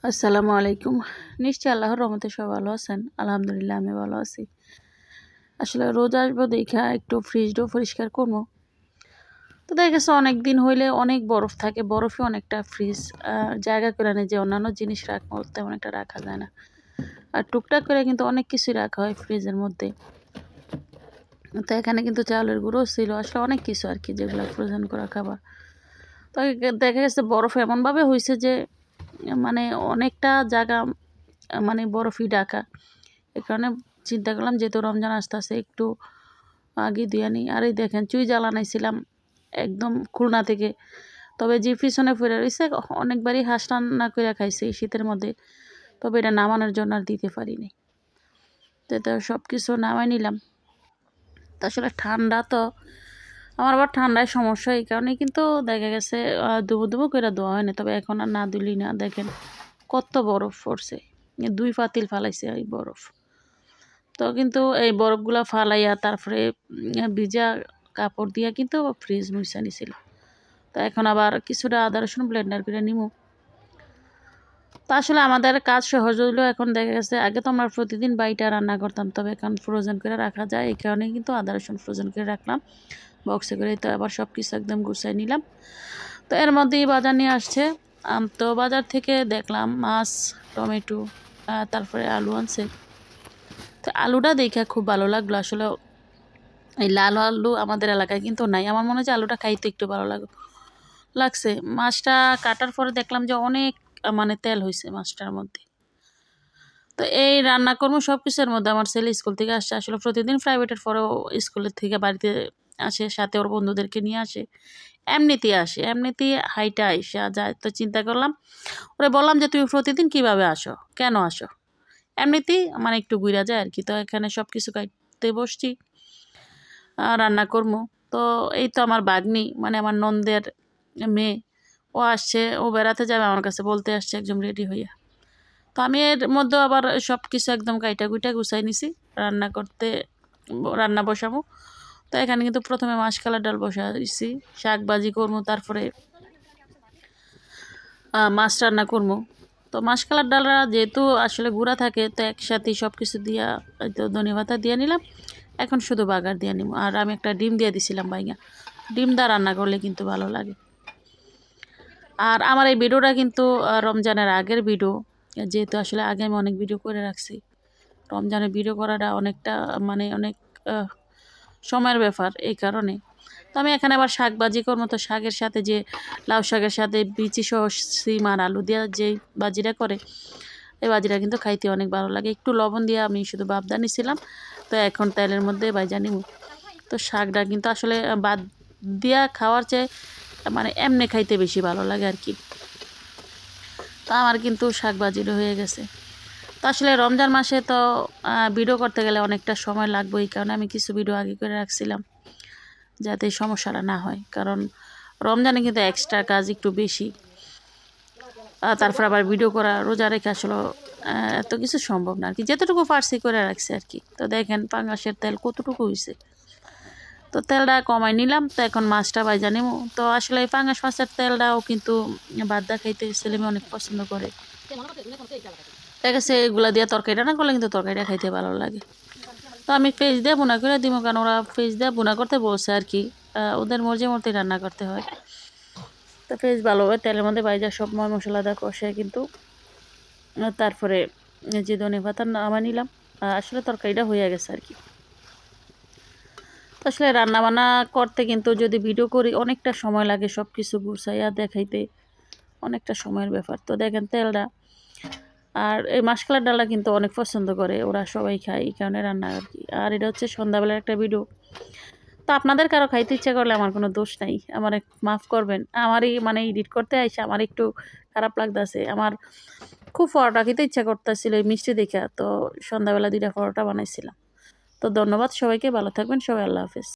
আসসালামু আলাইকুম। নিশ্চয়ই আল্লাহর রহমতে সবাই ভালো আছেন। আলহামদুলিল্লাহ আমি ভালো আছি। আসলে রোজ আসবো দেইখা একটু ফ্রিজটাও পরিষ্কার করবো। তো দেখা গেছে অনেকদিন হইলে অনেক বরফ থাকে, বরফে অনেকটা ফ্রিজ জায়গা করে নেয় যে অন্যান্য জিনিস রাখবো তেমন একটা রাখা যায় না। আর টুকটাক করে কিন্তু অনেক কিছুই রাখা হয় ফ্রিজের মধ্যে। তো এখানে কিন্তু চাউলের গুঁড়ো ছিল, আসলে অনেক কিছু আর কি যেগুলো ফ্রোজেন করা খাবার। তো দেখা গেছে বরফ এমনভাবে হয়েছে যে মানে অনেকটা জায়গা মানে বরফই ঢাকা। এ কারণে চিন্তা করলাম যেহেতু রমজান আসতেছে একটু আগে দিয়ে নিই। আর এই দেখেন চুই জ্বালানাইছিলাম একদম খুলনা থেকে, তবে যে পিছনে ফিরে রয়েছে অনেকবারই হাঁস রান্না করে খাইছে এই শীতের মধ্যে, তবে এটা নামানোর জন্য আর দিতে পারিনি। তো সব কিছু নামাই নিলাম। তো আসলে ঠান্ডা তো আমার আবার ঠান্ডায় সমস্যা, এই কারণে কিন্তু দেখা গেছে দুবো দুবো করে দেওয়া হয় না, তবে এখন আর না দিলি না। দেখেন কত বরফ পড়ছে, 2 পাতিল ফালাইছে এই বরফ। তো কিন্তু এই বরফগুলা ফালাইয়া তারপরে ভিজা কাপড় দিয়া কিন্তু ফ্রিজ মুছা নিছিল। তো এখন আবার কিছুটা আদা রসুন ব্লেন্ডার করে নিমু। তো আসলে আমাদের কাজ সহজ হইলেও এখন দেখা গেছে আগে তো আমরা প্রতিদিন বাইটা রান্না করতাম, তবে এখন ফ্রোজেন করে রাখা যায়, এই কারণে কিন্তু আদা রসুন ফ্রোজেন করে রাখলাম বক্সে করে। তো আবার সব কিছু একদম গুছাই নিলাম। তো এর মধ্যেই বাজার নিয়ে আসছে। তো বাজার থেকে দেখলাম মাছ, টমেটো, তারপরে আলু আনছে। তো আলুটা দেখে খুব ভালো লাগলো। আসলে এই লাল আলু আমাদের এলাকায় কিন্তু নাই। আমার মনে হয় যে আলুটা খাইতে একটু ভালো লাগছে। মাছটা কাটার পরে দেখলাম যে অনেক মানে তেল হয়েছে মাছটার মধ্যে। তো এই রান্না করবো সব কিছুর মধ্যে আমার ছেলে স্কুল থেকে আসছে। আসলে প্রতিদিন প্রাইভেটের পরেও স্কুলের থেকে বাড়িতে আসে, সাথে ওর বন্ধুদেরকে নিয়ে আসে, এমনিতেই আসে, এমনিতেই হাইটা আইসা যায়। তো চিন্তা করলাম, ওরে বললাম যে তুমি প্রতিদিন কিভাবে আসো, কেন আসো? এমনিতেই মানে একটু ঘুরা যায় আর কি। তো এখানে সব কিছু কাটতে বসছি, রান্না করবো। তো এই তো আমার বাগ্নি মানে আমার নন্দের মেয়ে, ও আসছে, ও বেড়াতে যাবে, আমার কাছে বলতে আসছে একদম রেডি হইয়া। তো আমি এর মধ্যে আবার সব কিছু একদম কাইটা কুইটা গুছাই নিছি রান্না বসাবো। তো এখানে কিন্তু প্রথমে মাসকালার ডাল বসাইছি, শাক ভাজি করবো, তারপরে মাছ রান্না করবো। তো মাসকালার ডালরা যেহেতু আসলে গুঁড়া থাকে, তো একসাথেই সব কিছু দিয়া তো ধনিয়া পাতা দিয়ে নিলাম। এখন শুধু বাগার দিয়ে নিব। আর আমি একটা ডিম দিয়ে দিছিলাম ভাইয়া, ডিম দা রান্না করলে কিন্তু ভালো লাগে। আর আমার এই ভিডিওটা কিন্তু রমজানের আগের ভিডিও, যেহেতু আসলে আগে আমি অনেক ভিডিও করে রাখছি। রমজানের ভিডিও করাটা অনেকটা মানে অনেক সময়ের ব্যাপার, এই কারণে। তো আমি এখানে আবার শাক ভাজি করবো। তো শাকের সাথে যে লাউ শাকের সাথে বিচি সহ সিম আর আলু দিয়ে যে ভাজিটা করে, এই ভাজিটা কিন্তু খাইতে অনেক ভালো লাগে। একটু লবণ দিয়ে আমি শুধু ভাবদা নিছিলাম। তো এখন তেলের মধ্যে ভাজা নিব। তো শাকটা কিন্তু আসলে বাদ দিয়া খাওয়ার চেয়ে মানে এমনি খাইতে বেশি ভালো লাগে আর কি। তো আমার কিন্তু শাক ভাজিটা হয়ে গেছে। তো আসলে রমজান মাসে তো ভিডিও করতে গেলে অনেকটা সময় লাগবে, এই কারণে আমি কিছু ভিডিও আগে করে রাখছিলাম যাতে সমস্যাটা না হয়। কারণ রমজানে কিন্তু এক্সট্রা কাজ একটু বেশি, তারপর আবার ভিডিও করা রোজা রেখে আসলে এত কিছু সম্ভব না আর কি। যেতটুকু পারছি করে রাখছি আর কি। তো দেখেন পাঙ্গাসের তেল কতটুকু হয়েছে, তো তেলটা কমাই নিলাম। তো এখন মাছটা ভাজা নেব। তো আসলে এই পাঙ্গাস মাছের তেলটাও কিন্তু বাদদা খাইতে ছেলেমেয়ে অনেক পছন্দ করে। ঠিক আছে, এগুলা দিয়ে তরকারি রান্না করলে কিন্তু তরকারিটা খাইতে ভালো লাগে। তো আমি পেঁয়াজ দিয়ে বোনা করে দিব, কারণ ওরা পেঁয়াজ দিয়ে বোনা করতে বলছে আর কি। ওদের মর্জি মতো রান্না করতে হয়। তো পেঁয়াজ ভালোভাবে তেলের মধ্যে ভাজা সব মশলা দা কষে কিন্তু তারপরে যে ধনে পাতা নামা নিলাম। আসলে তরকারিটা হয়ে গেছে আর কি। তো আসলে রান্নাবান্না করতে কিন্তু যদি ভিডিও করি অনেকটা সময় লাগে, সব কিছু গুছাইয়া দেখাইতে অনেকটা সময়ের ব্যাপার। তো দেখেন তেলটা, আর এই মাসকালার ডালটা কিন্তু অনেক পছন্দ করে, ওরা সবাই খায়, এই কারণে রান্না আর কি। আর এটা হচ্ছে সন্ধ্যাবেলার একটা ভিডিও। তো আপনাদের কারো খাইতে ইচ্ছা করলে আমার কোনো দোষ নাই, আমার মাফ করবেন। আমারই মানে এডিট করতে আইসে আমার একটু খারাপ লাগতেছে। আমার খুব পরোটা খেতে ইচ্ছা করতেছিল এই মিষ্টি দেখা, তো সন্ধ্যাবেলা 2টা পরোটা বানাইছিলাম। তো ধন্যবাদ সবাইকে, ভালো থাকবেন সবাই, আল্লাহ হাফেজ।